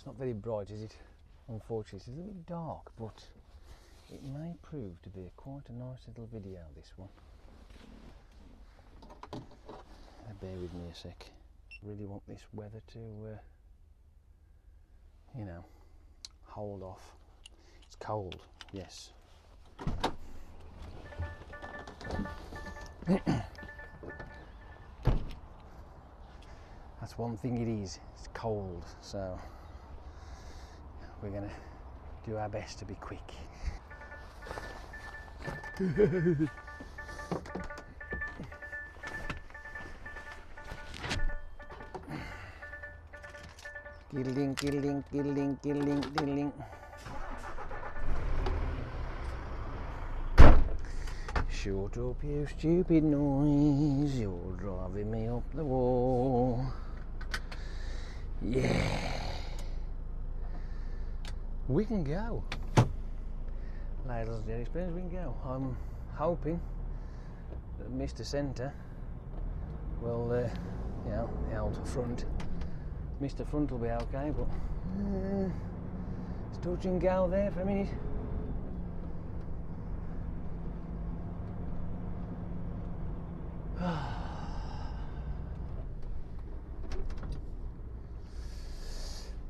not very bright, is it? Unfortunately, it's a little bit dark, but it may prove to be quite a nice little video, this one. Bear with me a sec. Really want this weather to, you know, hold off. It's cold, yes. That's one thing it is, it's cold, so we're gonna do our best to be quick. Diddling, diddling, diddling, diddling, diddling. Shut up, you stupid noise, you're driving me up the wall. Yeah. We can go. Ladies and gentlemen, we can go. I'm hoping that Mr. Centre will, you know, the old front. Mr. Front will be okay, but it's touch and go there for a minute.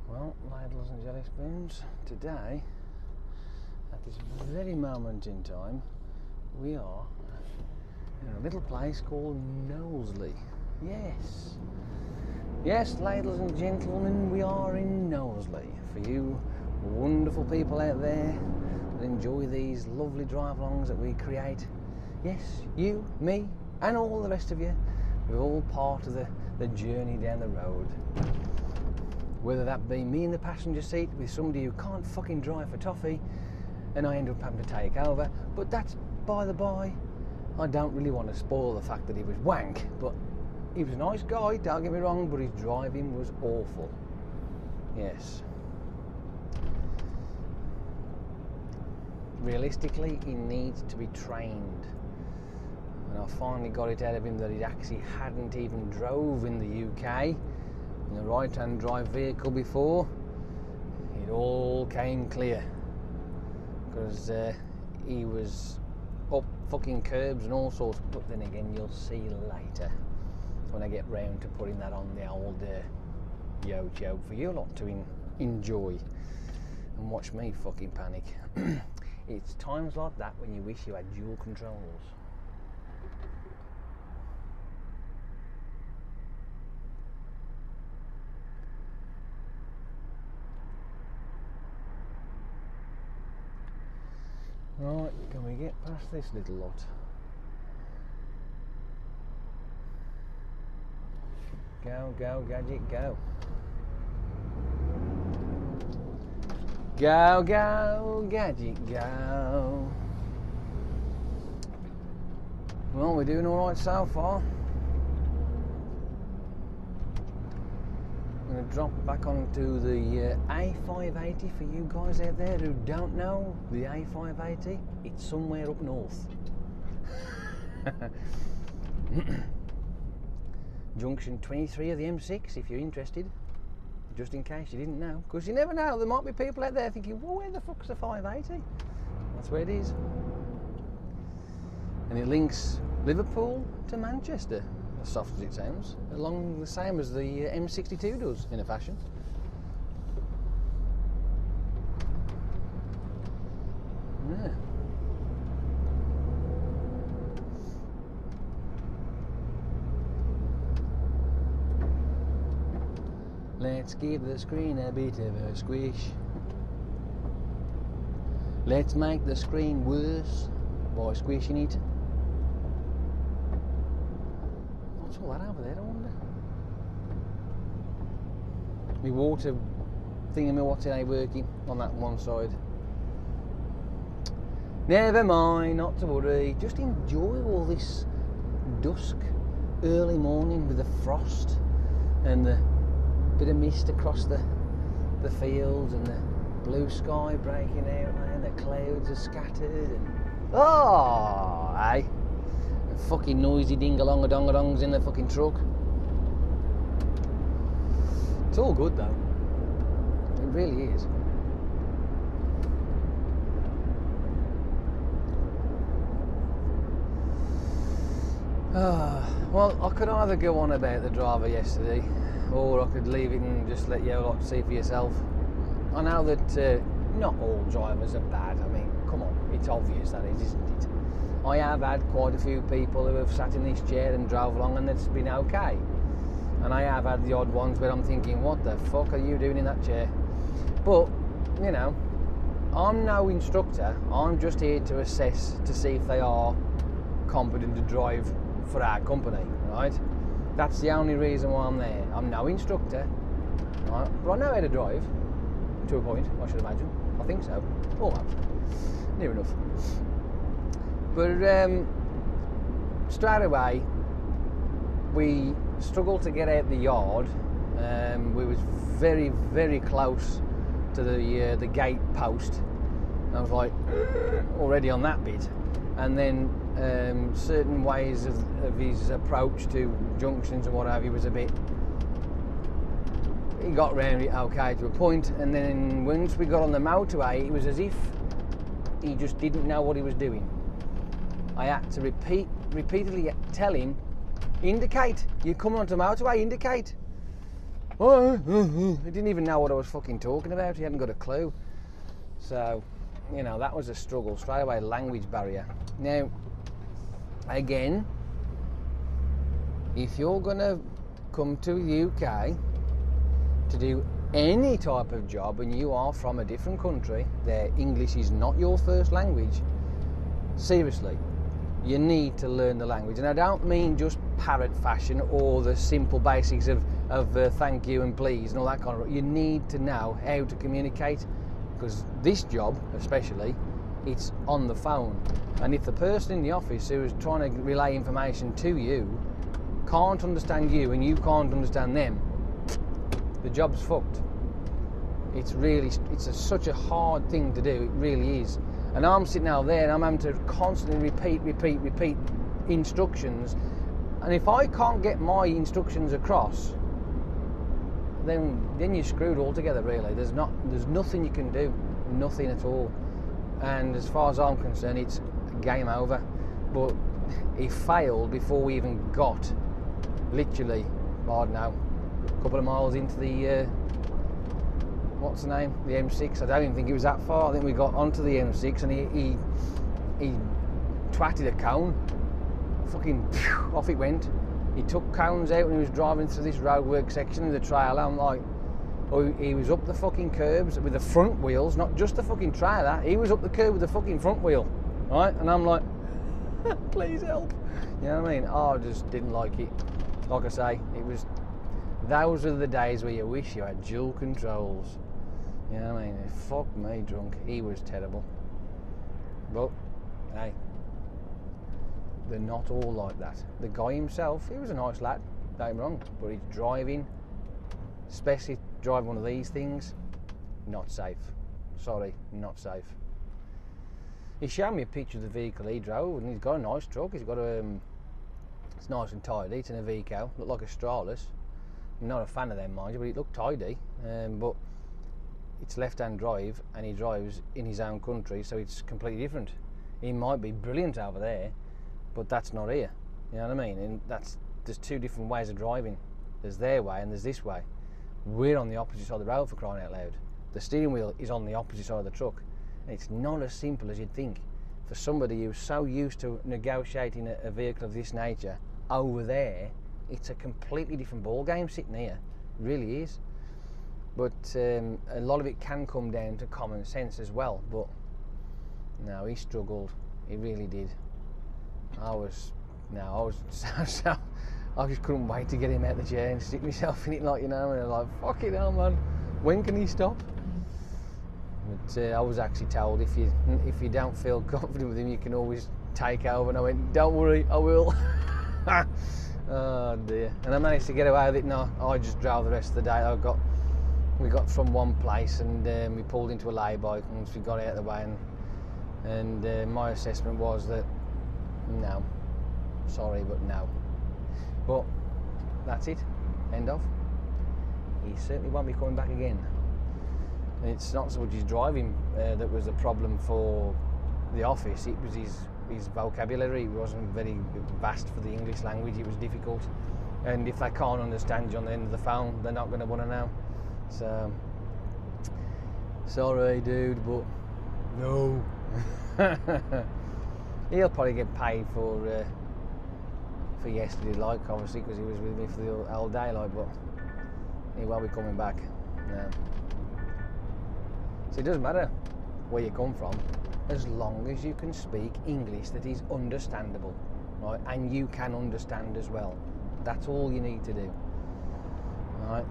Well, ladles and jelly spoons, today, at this very moment in time, we are in a little place called Knowsley. Yes. Yes, ladies and gentlemen, we are in Knowsley. For you wonderful people out there that enjoy these lovely drive-alongs that we create. Yes, you, me, and all the rest of you, we're all part of the journey down the road. Whether that be me in the passenger seat with somebody who can't fucking drive for toffee, and I end up having to take over, but that's by the by. I don't really want to spoil the fact that he was wank, but he was a nice guy, don't get me wrong, but his driving was awful. Yes. Realistically, he needs to be trained. And I finally got it out of him that he actually hadn't even drove in the UK in a right-hand drive vehicle before. It all came clear. Because he was up fucking curbs and all sorts, but then again, you'll see later when I get round to putting that on the old yo-yo for you lot to enjoy and watch me fucking panic. It's times like that when you wish you had dual controls. Right, can we get past this little lot? Go, go, gadget, go. Go, go, gadget, go. Well, we're doing all right so far. I'm going to drop back onto the A580 for you guys out there who don't know the A580. It's somewhere up north. Junction 23 of the M6 if you're interested, just in case you didn't know, because you never know, there might be people out there thinking, well, where the fuck's the 580? That's where it is. And it links Liverpool to Manchester, as soft as it sounds, along the same as the M62 does in a fashion. Yeah. Let's give the screen a bit of a squish. Let's make the screen worse by squishing it. What's all that over there, I wonder? My water thingamawat's ain't working on that one side. Never mind, not to worry. Just enjoy all this dusk, early morning with the frost and the bit of mist across the fields and the blue sky breaking out and the clouds are scattered and hey, and fucking noisy ding-a-long-a-dong-a-dongs in the fucking truck. It's all good though. It really is. Well, I could either go on about the driver yesterday, or I could leave it and just let you lot see for yourself. I know that not all drivers are bad. I mean, come on, it's obvious that is, isn't it? I have had quite a few people who have sat in this chair and drove along and it's been okay. And I have had the odd ones where I'm thinking, what the fuck are you doing in that chair? But, you know, I'm no instructor. I'm just here to assess to see if they are competent to drive for our company, right? That's the only reason why I'm there. I'm no instructor, right? But I know how to drive, to a point, I should imagine. I think so. Almost. Near enough. But straight away, we struggled to get out the yard. We was very, very close to the gate post. I was like, already on that bit. And then certain ways of his approach to junctions and what have you was a bit... He got round it okay to a point, and then once we got on the motorway, it was as if he just didn't know what he was doing. I had to repeatedly tell him, indicate, you're coming onto the motorway, indicate. He didn't even know what I was fucking talking about, he hadn't got a clue. So, you know, that was a struggle, straight away, language barrier. Now, again, if you're going to come to the UK to do any type of job and you are from a different country, their English is not your first language, seriously, you need to learn the language. And I don't mean just parrot fashion or the simple basics of thank you and please and all that kind of... You need to know how to communicate, because this job especially, it's on the phone, and if the person in the office who is trying to relay information to you can't understand you and you can't understand them, the job's fucked. It's really, such a hard thing to do, it really is. And I'm sitting out there and I'm having to constantly repeat instructions, and if I can't get my instructions across, then you're screwed altogether, really. There's nothing you can do, nothing at all. And as far as I'm concerned, it's game over. But he failed before we even got, literally, I don't know, a couple of miles into the what's the name? The M6. I don't even think it was that far. I think we got onto the M6 and he twatted a cone. Fucking off it went. He took cones out when he was driving through this roadwork section of the trailer. I'm like, oh, he was up the fucking curbs with the front wheels, not just the fucking trailer. He was up the curb with the fucking front wheel, right? And I'm like, please help. You know what I mean? Oh, I just didn't like it. Like I say, those are the days where you wish you had dual controls. You know what I mean? Fuck me drunk. He was terrible. But, hey, they're not all like that. The guy himself, he was a nice lad, don't get me wrong, but his driving, especially driving one of these things, not safe. Sorry, not safe. He showed me a picture of the vehicle he drove, and he's got a nice truck. He's got a, it's nice and tidy. It's in a Vico, looked like a Stralis. I'm not a fan of them, mind you, but it looked tidy. But it's left-hand drive, and he drives in his own country, so it's completely different. He might be brilliant over there, but that's not here. You know what I mean? And there's two different ways of driving. There's their way and there's this way. We're on the opposite side of the road, for crying out loud. The steering wheel is on the opposite side of the truck. And it's not as simple as you'd think. For somebody who's so used to negotiating a vehicle of this nature, over there, it's a completely different ball game sitting here. It really is. But a lot of it can come down to common sense as well. But no, he struggled. He really did. I just couldn't wait to get him out of the chair and stick myself in it, like, you know, and I'm like, fucking hell, man, when can he stop? But I was actually told if you don't feel confident with him, you can always take over, and I went, don't worry, I will. Oh dear. And I managed to get away with it, and I just drove the rest of the day. We got from one place, and we pulled into a lay-by once we got out of the way, and my assessment was that no, sorry, but no. But that's it, end of. He certainly won't be coming back again. And it's not so much his driving that was a problem for the office, it was his vocabulary. It wasn't very vast for the English language, it was difficult. And if they can't understand you on the end of the phone, they're not going to want to know. So, sorry dude, but no. He'll probably get paid for yesterday, like, obviously, because he was with me for the whole day, like, but he won't be coming back. No. So it doesn't matter where you come from, as long as you can speak English that is understandable, right? And you can understand as well. That's all you need to do, right?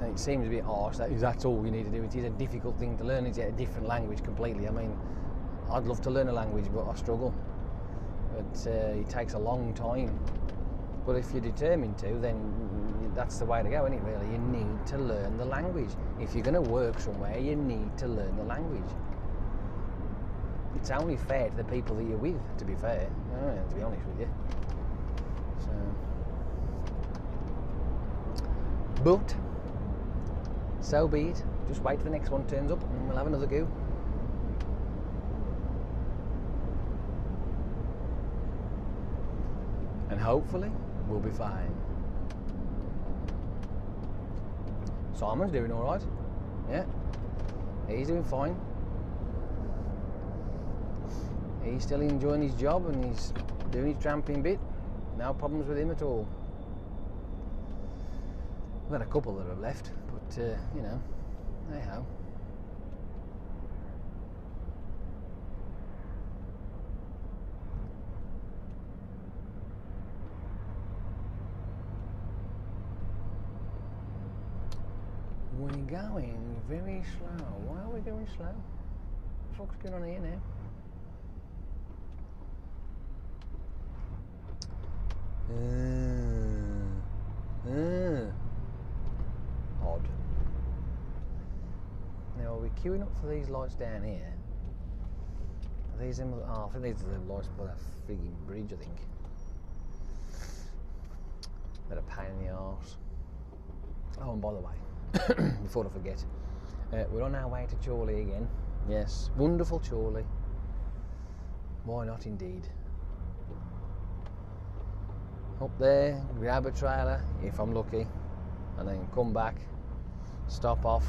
And it seems a bit harsh that that's all you need to do. It is a difficult thing to learn. It's a different language completely. I mean, I'd love to learn a language, but I struggle. But it takes a long time. But if you're determined to, then that's the way to go, isn't it, really? You need to learn the language. If you're going to work somewhere, you need to learn the language. It's only fair to the people that you're with, to be fair, to be honest with you. But, so be it. Just wait till the next one turns up and we'll have another go. And hopefully, we'll be fine. Simon's doing alright. Yeah. He's doing fine. He's still enjoying his job and he's doing his tramping bit. No problems with him at all. We've had a couple that have left, but you know, hey ho. We're going very slow. Why are we going slow? What's going on here now? Odd. Now are we queuing up for these lights down here? Are these them? Oh, I think these are the lights by that frigging bridge, I think. They're a pain in the arse. Oh, and by the way, before I forget, we're on our way to Chorley again. Yes, wonderful Chorley. Why not indeed? Up there, grab a trailer if I'm lucky, and then come back, stop off,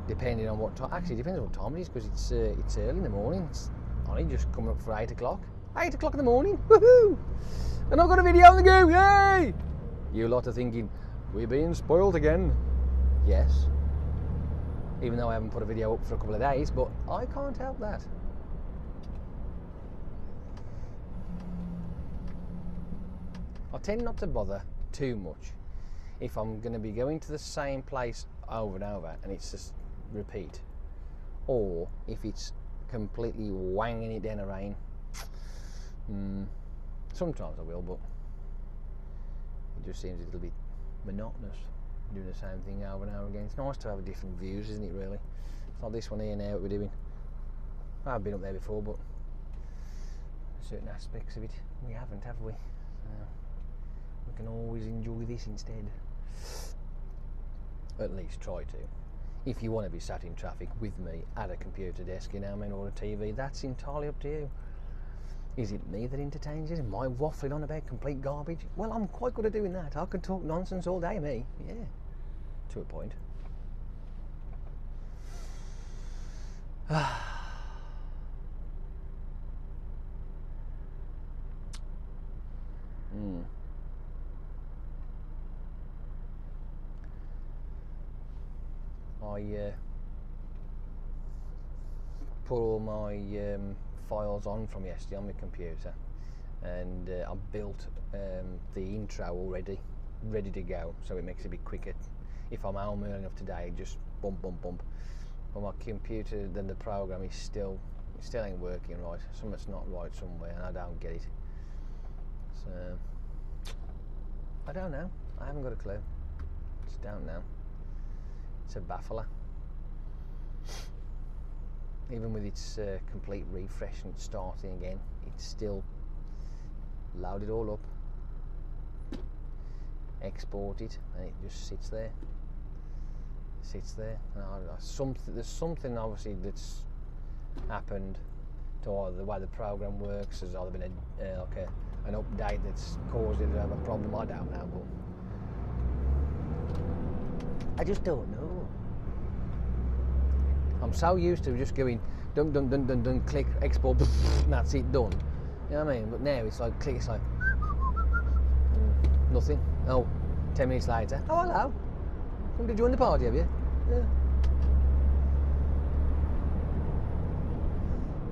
depending on what time. Actually, it depends on what time it is, because it's early in the morning. It's only just coming up for 8 o'clock. 8 o'clock in the morning, woohoo! And I've got a video on the go, yay! You lot are thinking, we're being spoiled again. Yes. Even though I haven't put a video up for a couple of days, but I can't help that. I tend not to bother too much if I'm going to be going to the same place over and over and it's just repeat, or if it's completely wanging it down the rain. Sometimes I will, but it just seems a little bit monotonous doing the same thing over and over again. It's nice to have different views, isn't it, really? It's not this one here now that we're doing. I've been up there before, but certain aspects of it we haven't, have we? We can always enjoy this instead. At least try to. If you want to be sat in traffic with me at a computer desk, you know, or a TV, that's entirely up to you. Is it me that entertains you? Am I waffling on about complete garbage? Well, I'm quite good at doing that. I can talk nonsense all day, me. Yeah, to a point. I put all my files on from yesterday on my computer, and I built the intro already, ready to go, so it makes it a bit quicker. If I'm home early enough today, just bump. On my computer, then the program is still ain't working right. Something's not right somewhere, and I don't get it. So I don't know. I haven't got a clue. Just don't know. It's a baffler. Even with its complete refresh and starting again, it's still load it all up, export it, and it just sits there. sits there. And there's something obviously that's happened to either the way the program works. There's either been an update that's caused it to have a problem. I don't know, but I just don't know. I'm so used to just going dun dun dun dun dun, click, export, and that's it, done. You know what I mean? But now it's like click, it's like nothing. Oh, 10 minutes later. Oh, hello. Come to join the party, have you? Yeah.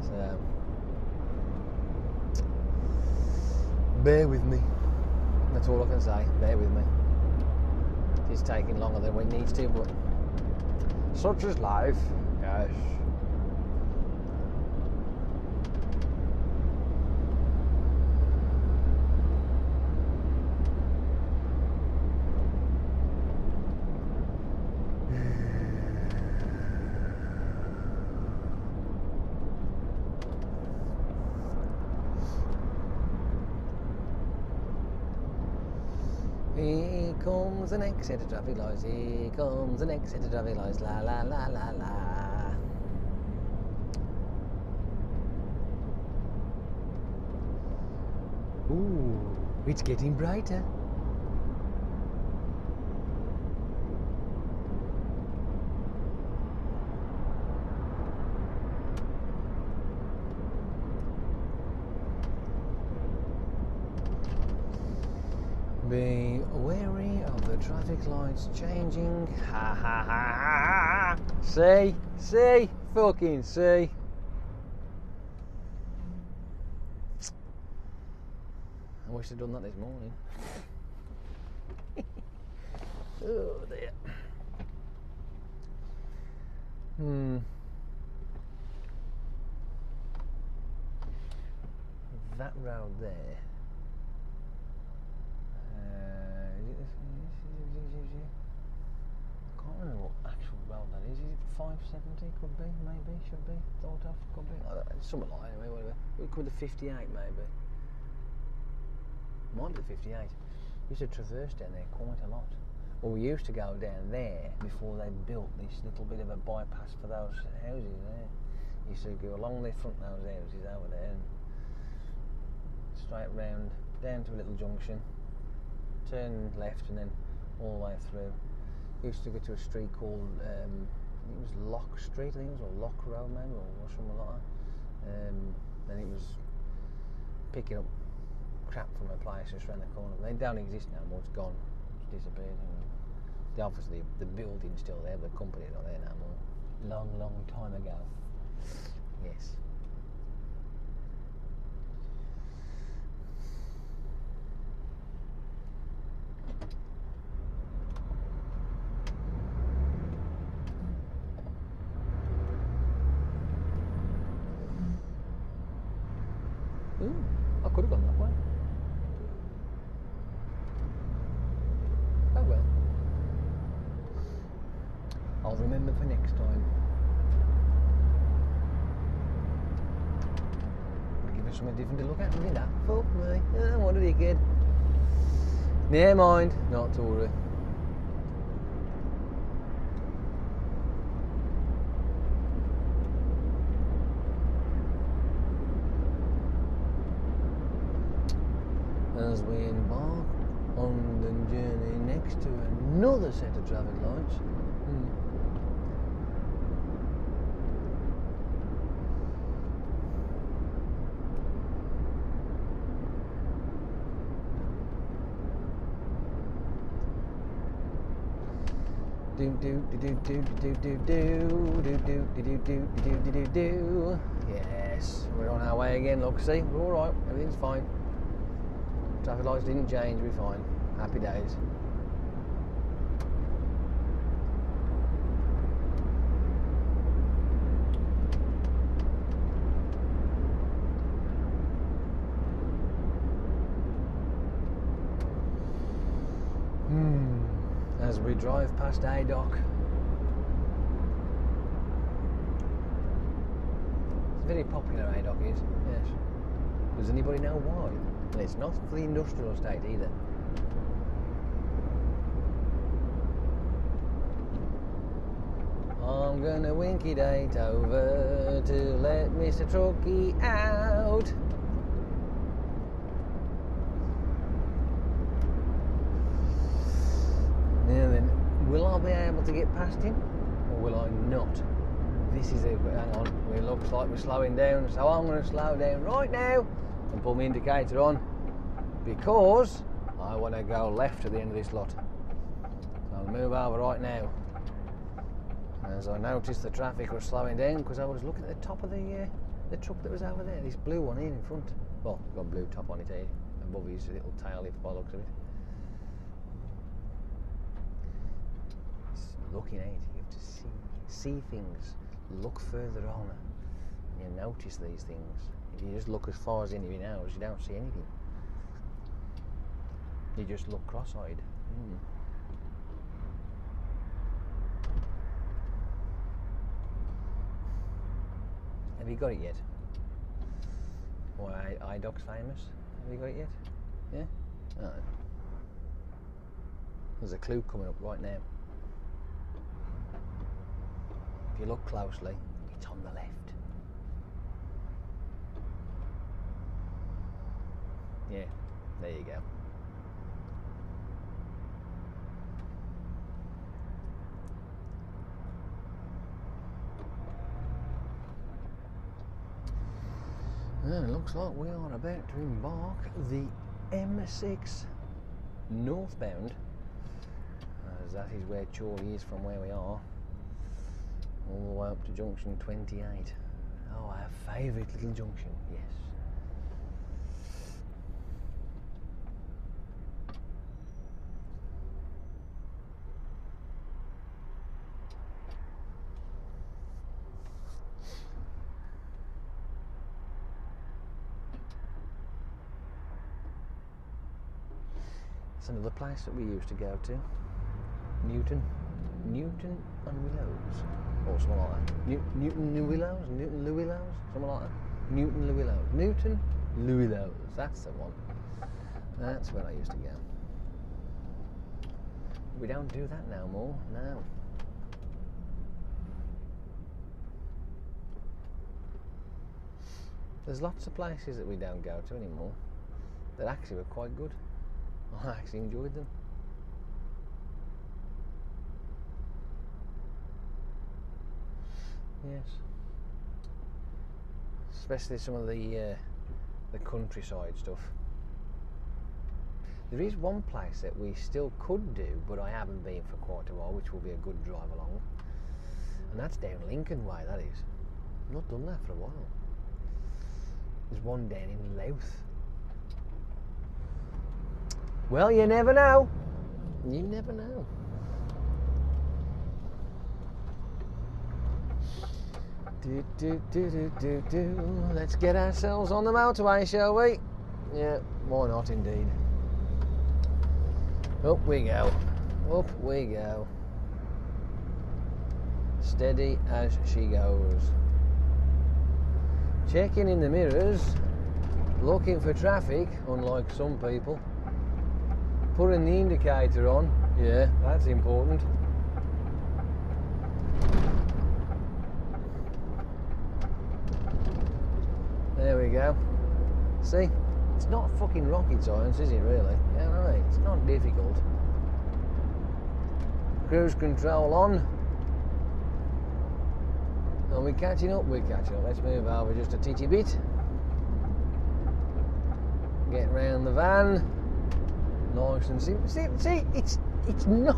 So, bear with me. That's all I can say. Bear with me. It's taking longer than it needs to, but such is life. Yes. Here comes the next set of traffic lights, here comes the next set of traffic lights, la la la la la. Ooh, it's getting brighter. Be wary of the traffic lights changing. Ha ha ha ha ha. See, fucking see. I wish I'd done that this morning. Oh dear. That road there. I can't remember what actual road that is. Is it 570? Could be, maybe, should be, thought of, could be. Something like that, anyway, whatever. It could be the 58, maybe. Might be the 58. We used to traverse down there quite a lot. Well, we used to go down there before they built this little bit of a bypass for those houses there. You used to go along the front of those houses over there and straight round down to a little junction, turn left and then all the way through. Used to go to a street called, I think it was Lock Street, I think it was, or Lock Road maybe, or something like that. Then it was picking up crap from a place just around the corner. They don't exist now more, it's gone, it's disappeared. And obviously the building's still there, but the company's not there no more. Long time ago. Yes. Ooh, I could have gone that way. Oh well. I'll remember for next time. Give us something different to look at, didn't that? Fuck me. What a dickhead. Never mind, not to worry. As we embark on the journey next to another set of traffic lights. Yes, we're on our way again. Look, see, we're all right. Everything's fine. Traffic lights didn't change. We're fine. Happy days. As we drive past ADOC. It's very popular, ADOC is, yes. Does anybody know why? And it's not for the industrial estate either. I'm gonna winky date over to let Mr. Truckee out. Now then, will I be able to get past him or will I not? This is it. Hang on, it looks like we're slowing down, so I'm going to slow down right now and pull my indicator on because I want to go left at the end of this lot. So I'll move over right now. As I noticed the traffic was slowing down because I was looking at the top of the truck that was over there, this blue one here in front. Well, it's got a blue top on it here, above his little tail lift by the looks of it. It's looking at it, you have to see things. Look further on, you notice these things. If you just look as far as into your nose, you don't see anything. You just look cross-eyed. Have you got it yet? Or IDOC's famous? Have you got it yet? Yeah? Alright. There's a clue coming up right now. If you look closely, it's on the left. Yeah, there you go. Well, it looks like we are about to embark the M6 northbound, as that is where Chorley is from where we are, all the way up to junction 28. Oh, our favourite little junction, yes. It's another place that we used to go to. Newton and Willows, or something like that. Newton and Willows, Newton Le Willows, something like that. Newton Le Willows, Newton Le Willows. That's the one. That's where I used to go. We don't do that no more. No. There's lots of places that we don't go to anymore that actually were quite good. I actually enjoyed them. Yes. Especially some of the countryside stuff. There is one place that we still could do, but I haven't been for quite a while, which will be a good drive along. And that's down Lincoln Way, that is. I've not done that for a while. There's one down in Louth. Well, you never know. You never know. Let's get ourselves on the motorway, shall we? Yeah, why not indeed. Up we go. Up we go. Steady as she goes. Checking in the mirrors, looking for traffic, unlike some people. Putting the indicator on, yeah, that's important. There we go. See, it's not fucking rocket science, is it really? Yeah, right, it's not difficult. Cruise control on. Are we catching up? We're catching up. Let's move over just a titty bit. Get round the van. Nice and simple. See, it's not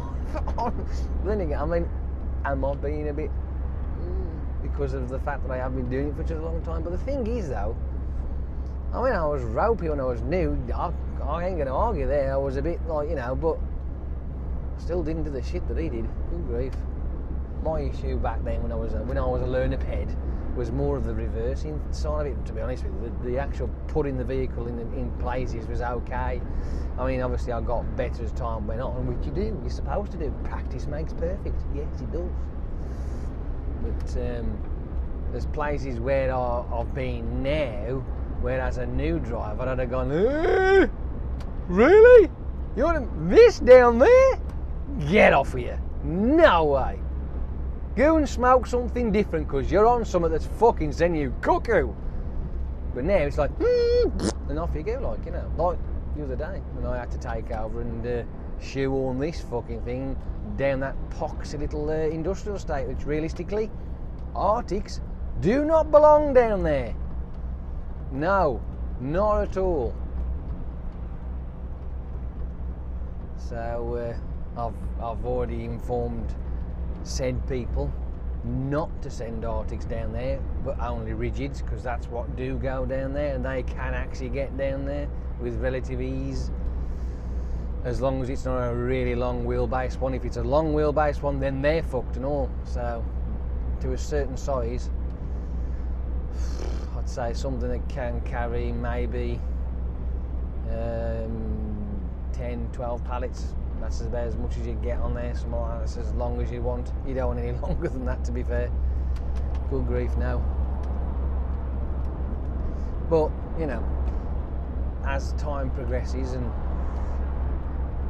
on. Then again, I mean, am I being a bit because of the fact that I have been doing it for such a long time? But the thing is, though, I mean, I was ropey when I was new. I ain't gonna argue there. I was a bit like, you know, but I still didn't do the shit that he did. Good grief. My issue back then when I was a learner ped was more of the reversing side of it, to be honest with you. The actual putting the vehicle in places was okay. I mean, obviously I got better as time went on, which you do, you're supposed to do. Practice makes perfect, yes it does. But there's places where I've been now, where as a new driver I'd have gone, really? You want this down there? Get off here. No way. Go and smoke something different because you're on something that's fucking sending you cuckoo. But now it's like, and off you go, like, you know. Like the other day when I had to take over and shoehorn this fucking thing down that poxy little industrial estate, which realistically, Arctics do not belong down there. No, not at all. So I've already informed said people not to send Arctics down there, but only rigids, because that's what do go down there, and they can actually get down there with relative ease, as long as it's not a really long wheelbase one. If it's a long wheelbase one, then they're fucked and all. So to a certain size, I'd say something that can carry maybe 10, 12 pallets. That's about as much as you get on there. Something like that. That's as long as you want. You don't want any longer than that, to be fair. Good grief, no. But, you know, as time progresses and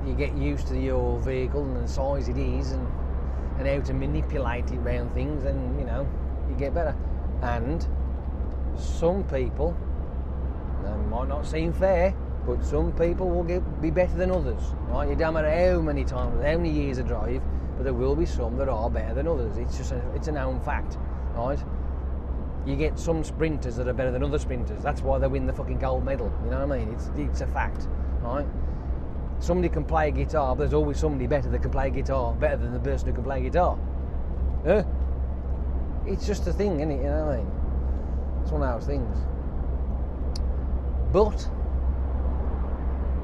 you get used to your vehicle and the size it is and how to manipulate it around things, then, you know, you get better. And some people, it might not seem fair, but some people will be better than others, right? It don't matter how many times, how many years of drive, but there will be some that are better than others. It's just it's a known fact, right? You get some sprinters that are better than other sprinters. That's why they win the fucking gold medal. You know what I mean? It's a fact, right? Somebody can play guitar, but there's always somebody better that can play guitar better than the person who can play guitar. It's just a thing, isn't it? You know what I mean? It's one of those things. But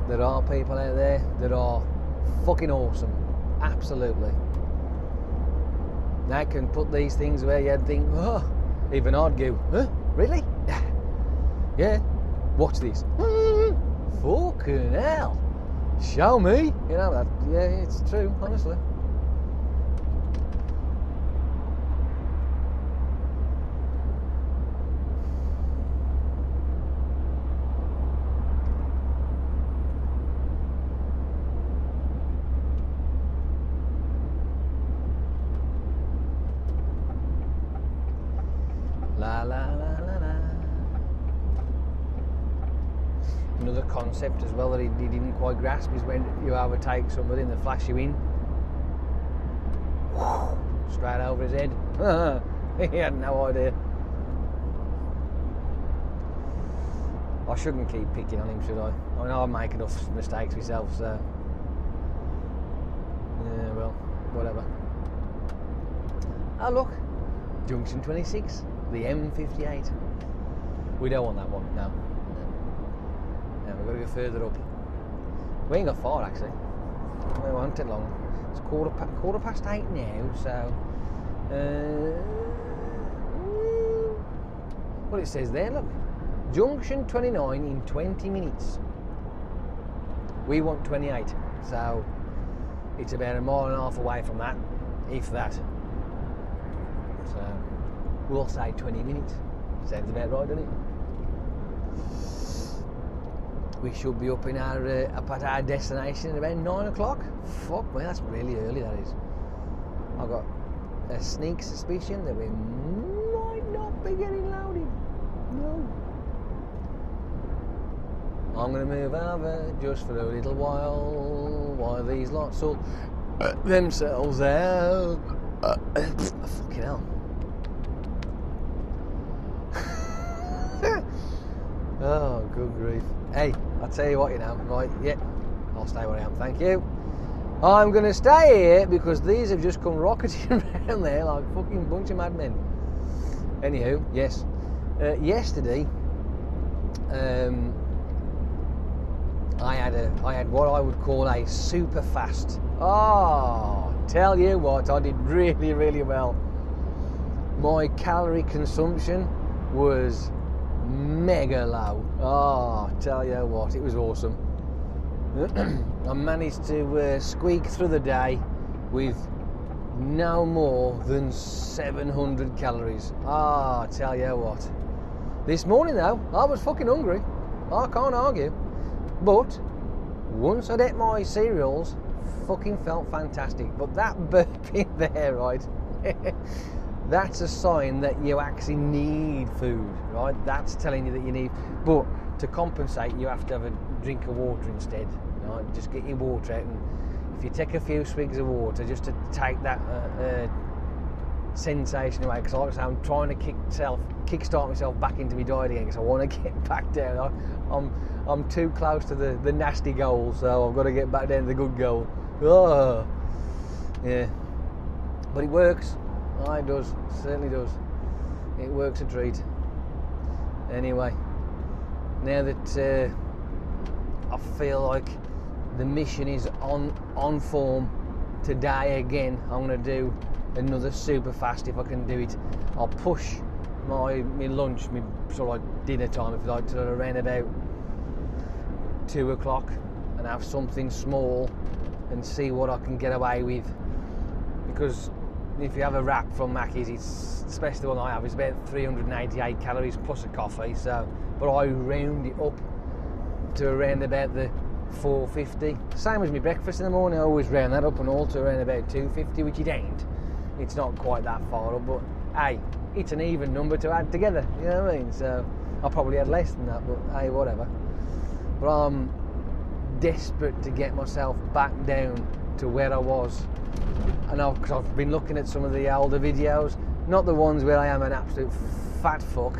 there are people out there that are fucking awesome. Absolutely. They can put these things where you'd think, oh, even I'd go, huh? Really? Yeah. Watch this. Fucking hell. Show me. You know, that, yeah, it's true, honestly. La la la la la. Another concept as well that he didn't quite grasp is when you overtake somebody and they flash you in. Straight over his head. He had no idea. I shouldn't keep picking on him, should I? I know I make enough mistakes myself, so yeah, well, whatever. Oh look, Junction 26. The M58. We don't want that one, no. We've got to go further up. We ain't got far actually. We won't take long. It's quarter past 8 now, so well, it says there, look. Junction 29 in 20 minutes. We want 28, so it's about a mile and a half away from that, if that. So we'll say 20 minutes. Sounds about right, doesn't it? We should be up at our destination at about 9 o'clock. Fuck me, that's really early, that is. I've got a sneak suspicion that we might not be getting loaded. No. I'm going to move over just for a little while these lots sort themselves out. Fucking hell. Oh, good grief. Hey, I'll tell you what, you know, right, yeah, I'll stay where I am, thank you. I'm going to stay here because these have just come rocketing around there like a fucking bunch of madmen. Anywho, yes, yesterday, I had what I would call a super fast. Oh, tell you what, I did really, really well. My calorie consumption was mega low. Oh, tell you what, it was awesome. I managed to squeak through the day with no more than 700 calories. Ah, tell you what. This morning though, I was fucking hungry. I can't argue. But once I'd ate my cereals, fucking felt fantastic. But that burp in there, right? That's a sign that you actually need food, right? That's telling you that you need. But to compensate, you have to have a drink of water instead. Right? Just get your water out, and if you take a few swigs of water, just to take that sensation away. Because like I say, I'm trying to kickstart myself back into my diet again, because I want to get back down. I'm too close to the nasty goal, so I've got to get back down to the good goal. Oh, yeah, but it works. Oh, it does, certainly does. It works a treat. Anyway, now that I feel like the mission is on form, today again I'm going to do another super fast if I can do it. I'll push my lunch, my sort of like dinner time, if you like, to around about 2 o'clock, and have something small and see what I can get away with. Because if you have a wrap from Mackey's, it's, especially the one I have, it's about 388 calories plus a coffee. So, but I round it up to around about the 450. Same as my breakfast in the morning, I always round that up and all to around about 250, which it ain't. It's not quite that far up, but hey, it's an even number to add together, you know what I mean? So I probably had less than that, but hey, whatever. But I'm desperate to get myself back down to where I was. And because I've been looking at some of the older videos, not the ones where I am an absolute fat fuck.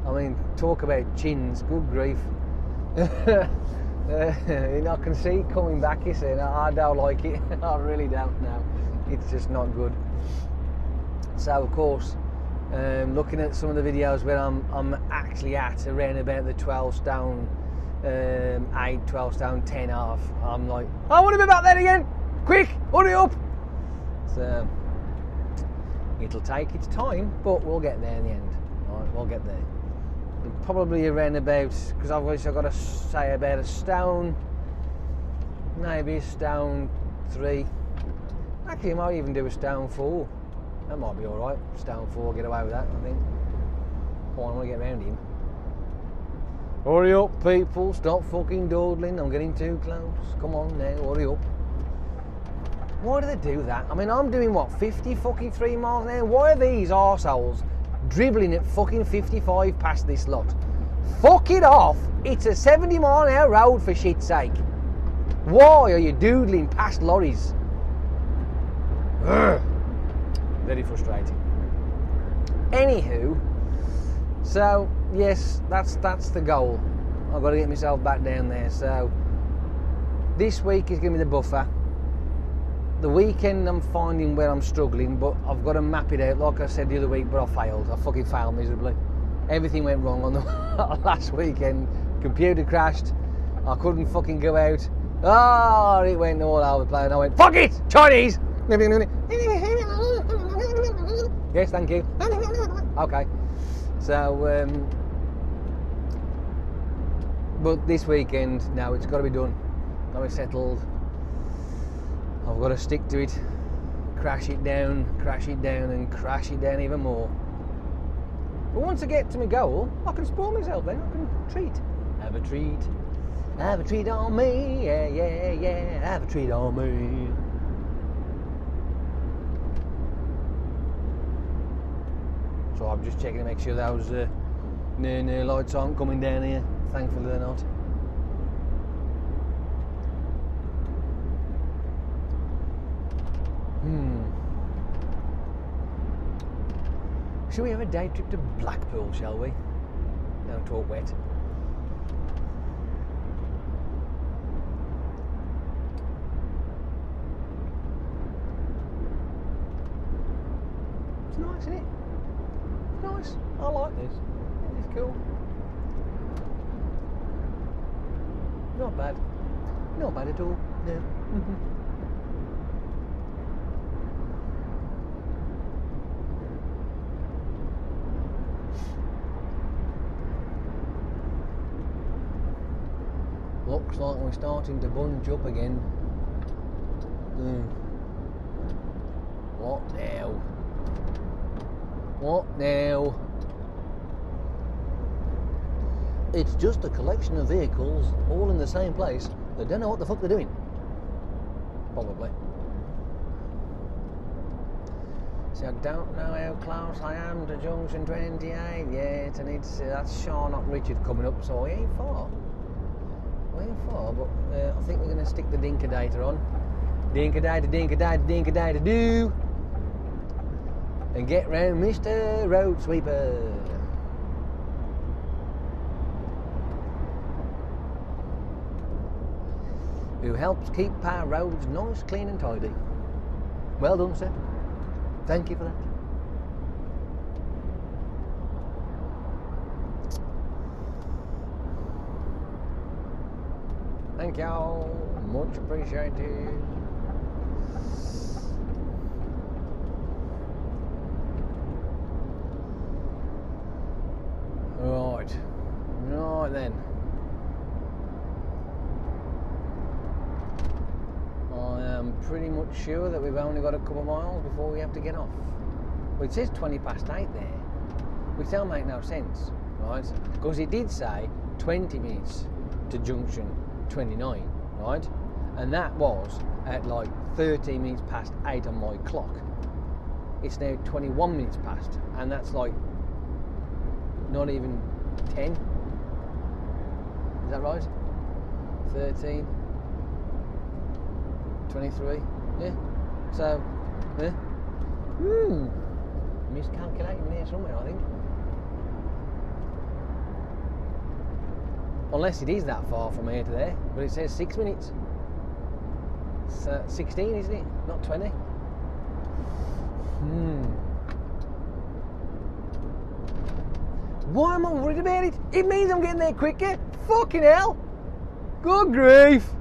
I mean, talk about chins, good grief. I can see it coming back, you see, and I don't like it. I really don't now. It's just not good. So of course, looking at some of the videos where I'm actually at around about the 12 stone 8, 12 stone 10 half, I'm like, I want to be back there again, quick, hurry up. So it'll take its time, but we'll get there in the end. All right, we'll get there. And probably around about, because I've got to say about a stone, maybe a stone 3. Actually, I might even do a stone 4. That might be all right. Stone 4, get away with that, I think. Oh, I want to get around him. Hurry up, people! Stop fucking dawdling. I'm getting too close. Come on now, hurry up. Why do they do that? I mean, I'm doing what, 50 fucking 3 miles an hour? Why are these arseholes dribbling at fucking 55 past this lot? Fuck it off! It's a 70 mile an hour road, for shit's sake. Why are you doodling past lorries? Ugh. Very frustrating. Anywho, so yes, that's the goal. I've got to get myself back down there. So this week is going to be the buffer. The weekend I'm finding where I'm struggling, but I've got to map it out. Like I said the other week, but I failed. I fucking failed miserably. Everything went wrong on the last weekend. Computer crashed. I couldn't fucking go out. Oh, it went all over the place. And I went, fuck it, Chinese. Yes, thank you. Okay. So, but this weekend, now it's got to be done. Got to be settled. I've got to stick to it. Crash it down, and crash it down even more. But once I get to my goal, I can spoil myself then. I can treat. Have a treat. Have a treat on me. Yeah, yeah, yeah. Have a treat on me. So I'm just checking to make sure those near lights aren't coming down here. Thankfully they're not. Shall we have a day trip to Blackpool, shall we? Don't talk wet. It's nice, isn't it? Nice. I like this. It's cool. Not bad. Not bad at all. No. Looks like we're starting to bunch up again. What now? What now? It's just a collection of vehicles all in the same place that don't know what the fuck they're doing. Probably. See, I don't know how close I am to junction 28 yet, and that's Sean, not Richard, coming up, so I ain't far. But I think we're going to stick the Dinkadator on. Dinkadator do! And get round Mr. Road Sweeper. Who helps keep our roads nice, clean and tidy. Well done, sir. Thank you for that. Thank you. Much appreciated. Right then. I am pretty much sure that we've only got a couple of miles before we have to get off. Well, it says 20 past 8 there, which don't make no sense, right? Because it did say 20 minutes to junction 29, right? And that was at like 13 minutes past 8 on my clock. It's now 21 minutes past, and that's like not even 10. Is that right? 13, 23, yeah. So, yeah. Miscalculating there somewhere, I think. Unless it is that far from here to there, but it says 6 minutes. It's 16, isn't it? Not 20. Why am I worried about it? It means I'm getting there quicker. Fucking hell. Good grief.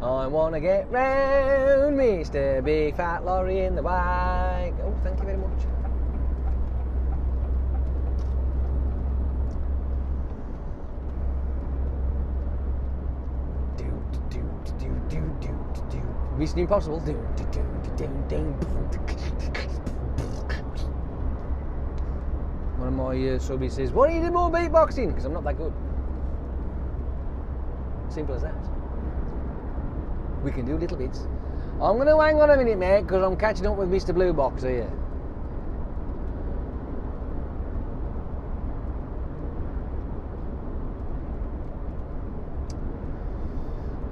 I want to get round Mr. Big Fat Lorry in the bike. Oh, thank you very much. Mission Impossible. One of my subbies says, "Why don't you do more beatboxing?" Because I'm not that good. Simple as that. We can do little bits. I'm going to hang on a minute, mate, because I'm catching up with Mr. Blue Box here.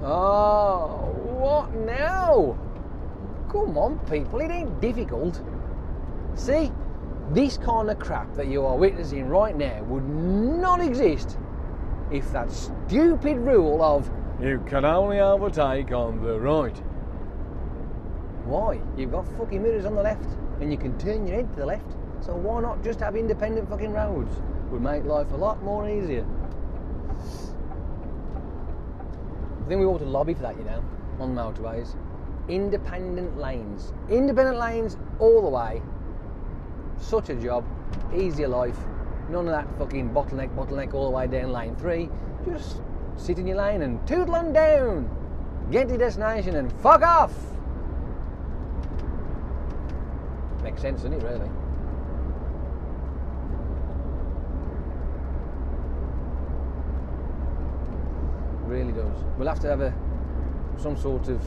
Oh, what now? Come on, people, it ain't difficult. See, this kind of crap that you are witnessing right now would not exist if that stupid rule of you can only overtake on the right. Why? You've got fucking mirrors on the left and you can turn your head to the left, so why not just have independent fucking roads? Would make life a lot more easier. I think we ought to lobby for that, you know, on motorways. Independent lanes. Independent lanes all the way. Such a job. Easier life. None of that fucking bottleneck all the way down lane 3. Just sit in your lane and tootle on down. Get to your destination and fuck off. Makes sense, doesn't it, really? Really does. We'll have to have some sort of,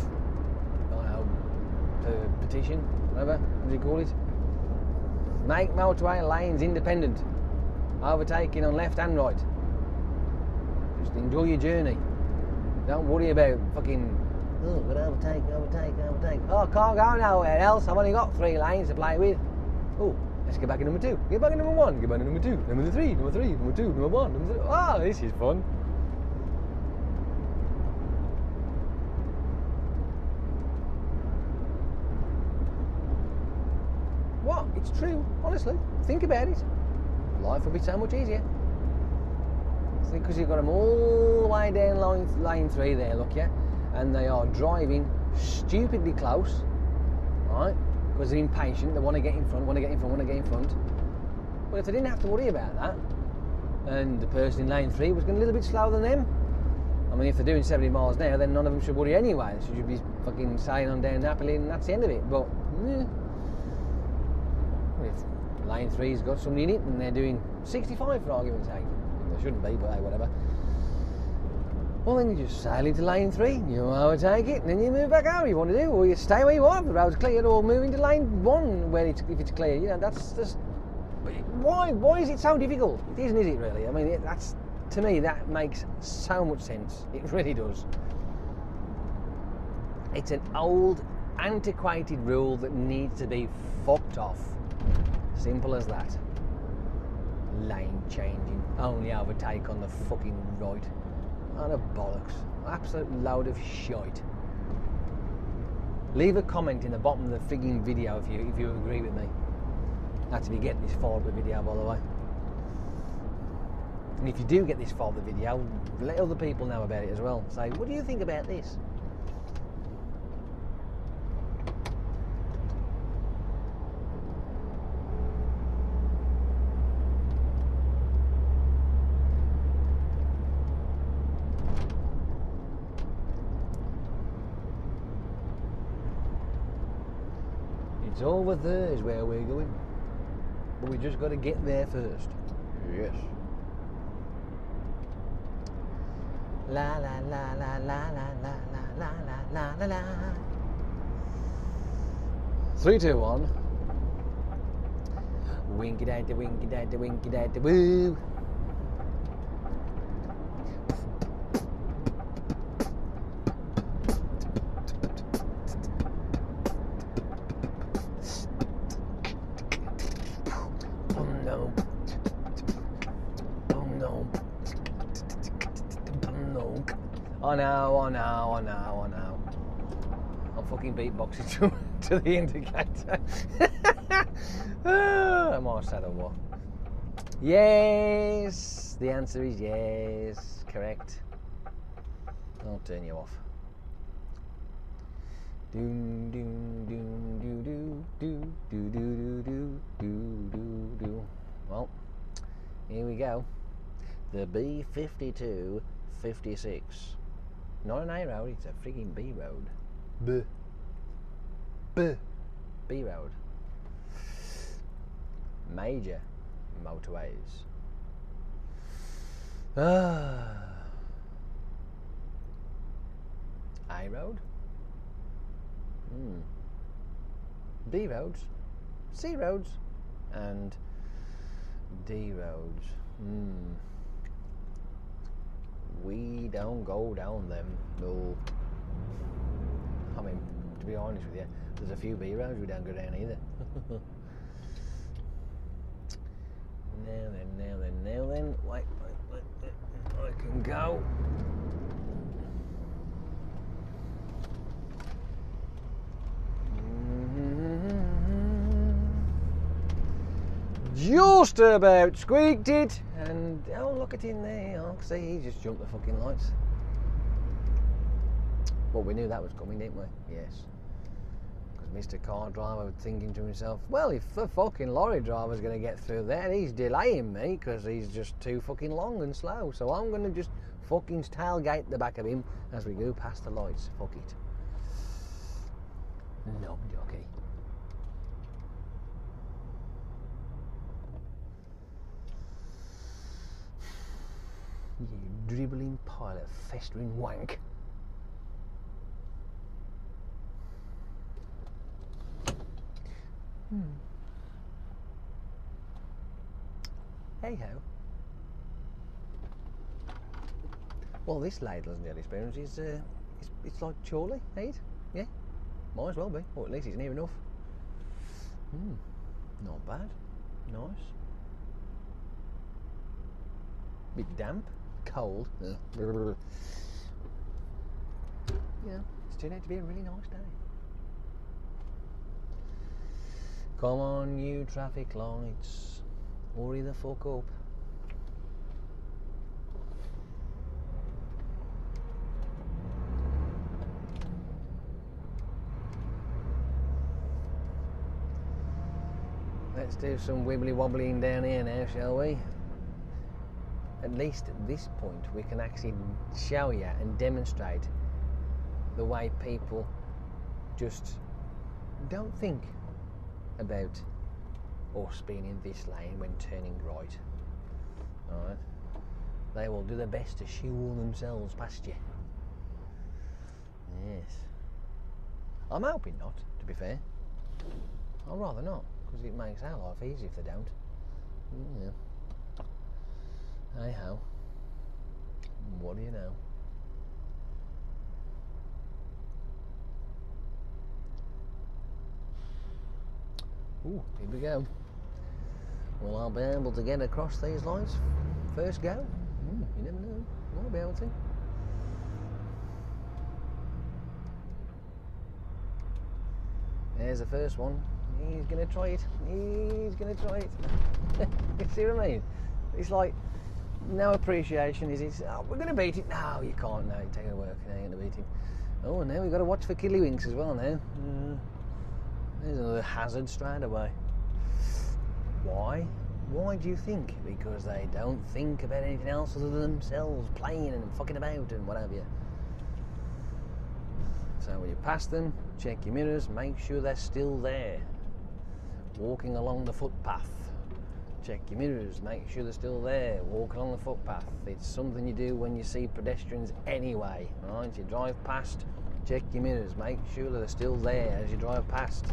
I don't know, petition, whatever, what do you call it? Make motorway lanes independent, overtaking on left and right. Just enjoy your journey. Don't worry about fucking, oh, I'm gonna overtake. Oh, I can't go nowhere else, I've only got 3 lanes to play with. Oh, let's get back in number 2, get back in number 1, get back in number 2, number 3, number 2, number 1, number 3. Ah, this is fun. What? It's true, honestly. Think about it. Life would be so much easier. Because you've got them all the way down lane 3 there, look, yeah? And they are driving stupidly close, right? Because they're impatient, they want to get in front, But if they didn't have to worry about that, and the person in lane 3 was going a little bit slower than them, I mean, if they're doing 70 miles an hour, then none of them should worry anyway. They should be fucking sailing on down happily, and that's the end of it. But, if lane 3's got somebody in it and they're doing 65 for argument's sake, they shouldn't be, but hey, whatever. well, then you just sail into lane 3, you overtake it, and then you move back out if you want to do, or you stay where you are if the road's cleared, or move into lane 1 where if it's clear. You know, that's just... Why is it so difficult? It isn't, is it, really? I mean, that's, to me, that makes so much sense. It really does. It's an old, antiquated rule that needs to be fucked off. Simple as that. Lane changing, only overtake on the fucking right. And a bollocks. Absolute load of shite. Leave a comment in the bottom of the frigging video if you agree with me. That's if you get this far of the video, by the way. And if you do get this far of the video, let other people know about it as well. Say, what do you think about this? It's over there is where we're going. But we just got to get there first. Yes. La la la la la la la la la la la. 3, 2, 1. Winky da da winky da da winky da da woo. I know. I'm fucking beatboxing to the indicator. Am I sad or what? Yes! The answer is yes. Correct. I'll turn you off. Doom doom doom doo doo doo doo doo doo doo doo doo. Well, here we go. The B5256. Not an A road, it's a frigging B road. B road. Major motorways. A road. B roads. C roads. And D roads. We don't go down them, no. I mean, to be honest with you, there's a few B roads we don't go down either. Now then, wait, I can go. Just about squeaked it, and oh, look at him there. Oh, see, he just jumped the fucking lights. Well, we knew that was coming, didn't we? Yes. Because Mr. Car Driver was thinking to himself, well, if the fucking lorry driver's going to get through there, he's delaying me because he's just too fucking long and slow. So I'm going to just fucking tailgate the back of him as we go past the lights. Fuck it. No jockey. You dribbling pile of festering wank. Hey ho. Well, this ladles and jelly spoons is it's like Chorley, ain't it? Yeah, might as well be, or at least it's near enough. Not bad, nice. Bit damp, cold. Yeah, it's turned out to be a really nice day. Come on, you traffic lights, hurry the fuck up. Let's do some wibbly wobbling down here now, shall we? At least at this point we can actually show you and demonstrate the way people just don't think about us being in this lane when turning right. Alright. they will do their best to shoehorn themselves past you. Yes. I'm hoping not, to be fair. I'd rather not, because it makes our life easy if they don't. Yeah. Hey ho. What do you know? Ooh, here we go. Will I be able to get across these lights first go? You never know. Might be able to. There's the first one. He's going to try it. He's going to try it. You see what I mean? It's like no appreciation. Oh, we're going to beat it. No, you can't. No, you're taking a work. No, you're going to beat it. Oh, and now we've got to watch for kiddlywinks as well now. There's another hazard straight away. Why? Why do you think? Because they don't think about anything else other than themselves, playing and fucking about and what have you. So when you pass them, check your mirrors, make sure they're still there. Walking along the footpath, check your mirrors, make sure they're still there. Walking along the footpath, it's something you do when you see pedestrians anyway, right? You drive past, check your mirrors, make sure that they're still there as you drive past.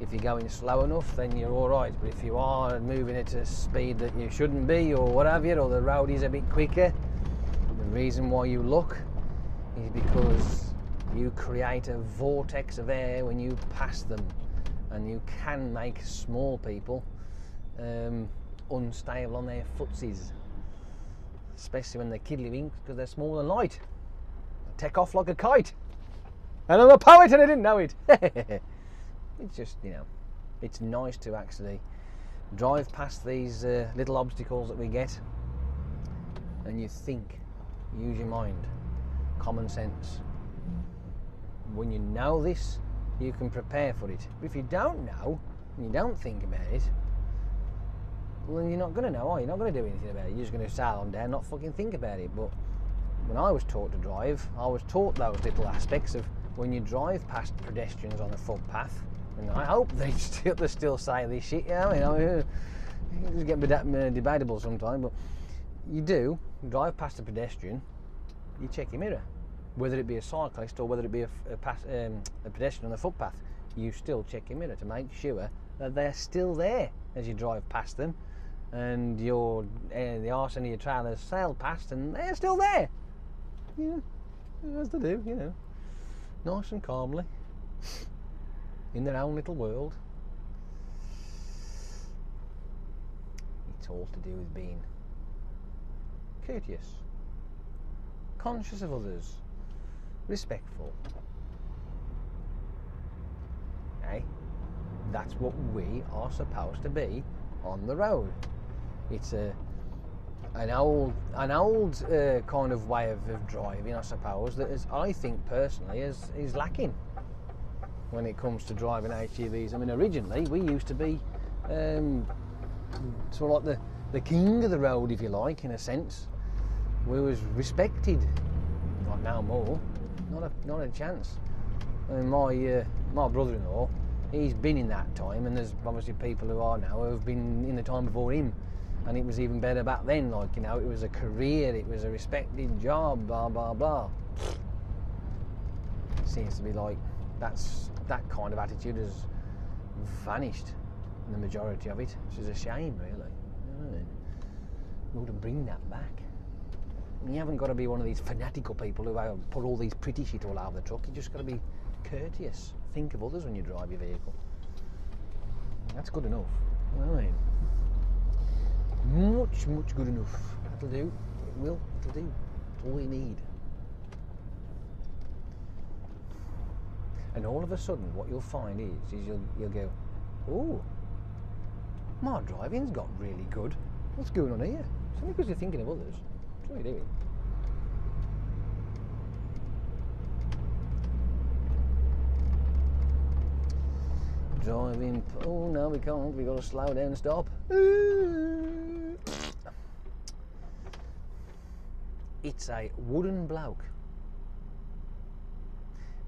If you're going slow enough, then you're alright, but if you are moving at a speed that you shouldn't be, or what have you, or the road is a bit quicker, the reason why you look is because you create a vortex of air when you pass them, and you can make small people unstable on their footsies, especially when they're kiddlywinks, because they're small and light. They take off like a kite. And I'm a poet and I didn't know it. It's just, you know, it's nice to actually drive past these little obstacles that we get, and you think, use your mind, common sense. When you know this, you can prepare for it. But if you don't know, and you don't think about it, well, then you're not going to know, are you? You're not going to do anything about it. You're just going to sail on down, not fucking think about it. But when I was taught to drive, I was taught those little aspects of when you drive past pedestrians on a footpath, and I hope they still say this shit, you know, it's getting debatable sometimes, but you do drive past a pedestrian, you check your mirror. Whether it be a cyclist or whether it be a pedestrian on the footpath, you still check your mirror to make sure that they're still there as you drive past them, and the arse end of your trailer's sailed past and they're still there. Yeah, as they do, you know, nice and calmly, in their own little world. It's all to do with being courteous, conscious of others, respectful. Hey, that's what we are supposed to be on the road. It's an old kind of way of driving, I suppose, that is, I think personally is lacking when it comes to driving HGVs. I mean, originally we used to be sort of like the king of the road, if you like, in a sense. We was respected. Not now more. Not a chance. And my brother-in-law, he's been in that time, and there's obviously people who are now who have been in the time before him, and it was even better back then. Like, you know, it was a career, it was a respected job, blah blah blah. Seems to be like that kind of attitude has vanished in the majority of it, which is a shame, really. We ought to bring that back. You haven't got to be one of these fanatical people who put all these pretty shit all over the truck. You just got to be courteous. Think of others when you drive your vehicle. That's good enough. You know what I mean? Much good enough. That'll do. It will. It'll do. It's all you need. And all of a sudden, what you'll find is you'll go, oh, my driving's got really good. What's going on here? It's only because you're thinking of others. That's what you're doing. Driving. Oh no, we can't. We've got to slow down and stop. It's a wooden bloke.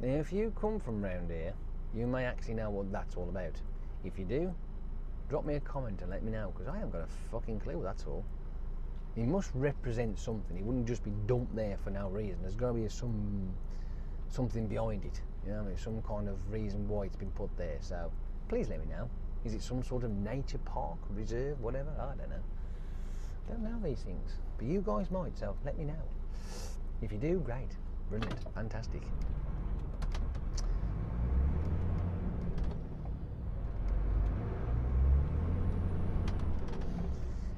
Now, if you come from round here, you may actually know what that's all about. If you do, drop me a comment and let me know, because I haven't got a fucking clue, that's all. He must represent something. He wouldn't just be dumped there for no reason. There's got to be something behind it. You know what I mean? Some kind of reason why it's been put there. So please let me know. Is it some sort of nature park, reserve, whatever? I don't know. Don't know these things. But you guys might, so let me know. If you do, great. Brilliant. Fantastic.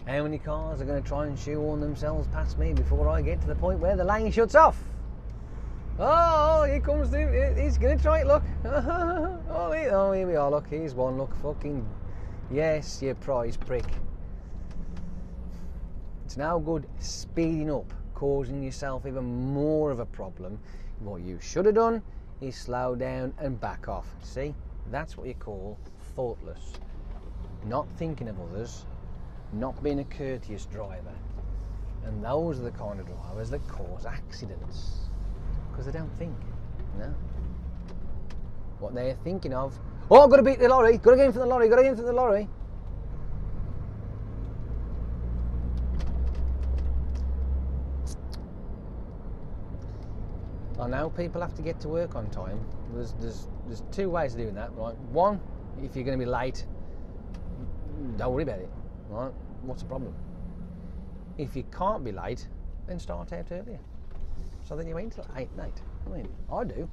How many cars are going to try and shoehorn themselves past me before I get to the point where the lane shuts off? Oh, here comes he's going to try it, look. Oh, here we are, look, here's one, look, fucking, yes, you prize prick. It's no good speeding up, causing yourself even more of a problem. What you should have done is slow down and back off. See, that's what you call thoughtless. Not thinking of others, not being a courteous driver. And those are the kind of drivers that cause accidents. Because they don't think, no. What they're thinking of, oh, I've got to beat the lorry, got to get in for the lorry, got to get in for the lorry. I know people have to get to work on time. There's two ways of doing that, right? One, if you're going to be late, don't worry about it, right? What's the problem? If you can't be late, then start out earlier. So then you ain't till 8 night. I mean, I do.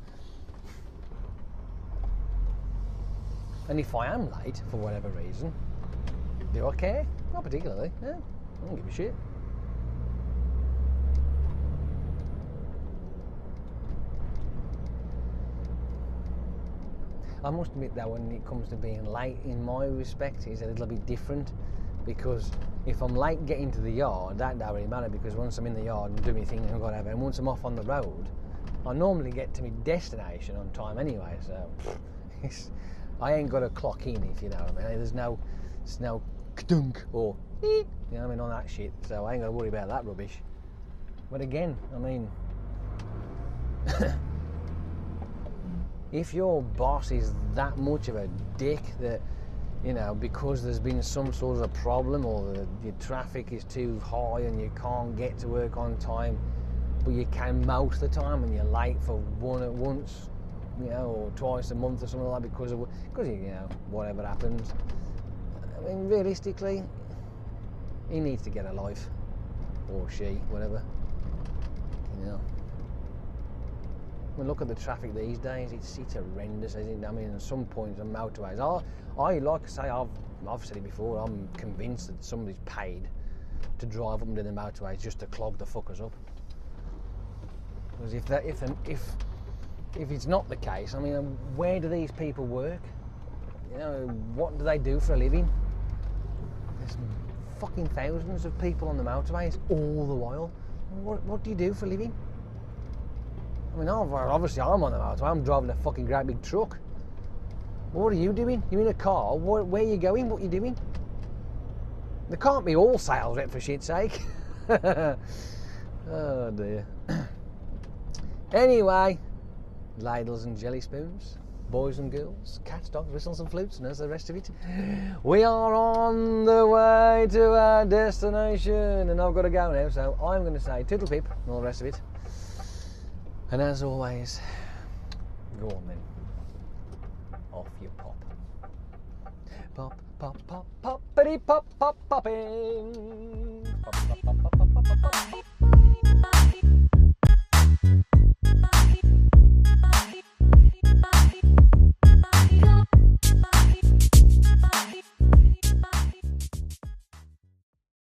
And if I am late for whatever reason, do I care? Not particularly. Yeah, I don't give a shit. I must admit though, when it comes to being late, in my respect, is a little bit different, because if I'm late getting to the yard, that don't really matter, because once I'm in the yard and do my thing and whatever, and once I'm off on the road, I normally get to my destination on time anyway, so I ain't got to clock in, if you know what I mean. There's no kdunk or you know what I mean, on that shit, so I ain't got to worry about that rubbish. But again, I mean, if your boss is that much of a dick that, you know, because there's been some sort of problem, or your traffic is too high and you can't get to work on time, but you can most of the time and you're late for once, you know, or twice a month or something like that because you know, whatever happens. I mean, realistically, he needs to get a life, or she, whatever, you know. I mean, look at the traffic these days, it's horrendous, isn't it? I mean, at some points on motorways, I like I say, I've said it before, I'm convinced that somebody's paid to drive up and down the motorways just to clog the fuckers up. Because if it's not the case, I mean, where do these people work? You know, what do they do for a living? There's fucking thousands of people on the motorways all the while. What do you do for a living? I mean, obviously I'm on the motorway, I'm driving a fucking great big truck. What are you doing? You're in a car, where are you going? What are you doing? There can't be all sales rep for shit's sake. Oh dear. Anyway, ladles and jelly spoons, boys and girls, cats, dogs, whistles and flutes, and as the rest of it, we are on the way to our destination, and I've got to go now, so I'm going to say toodle pip and all the rest of it. And as always, go on then. Off you pop. Pop, pop, pop, poppity pop, pop, popping. Pop, pop, pop, pop, pop, pop, pop.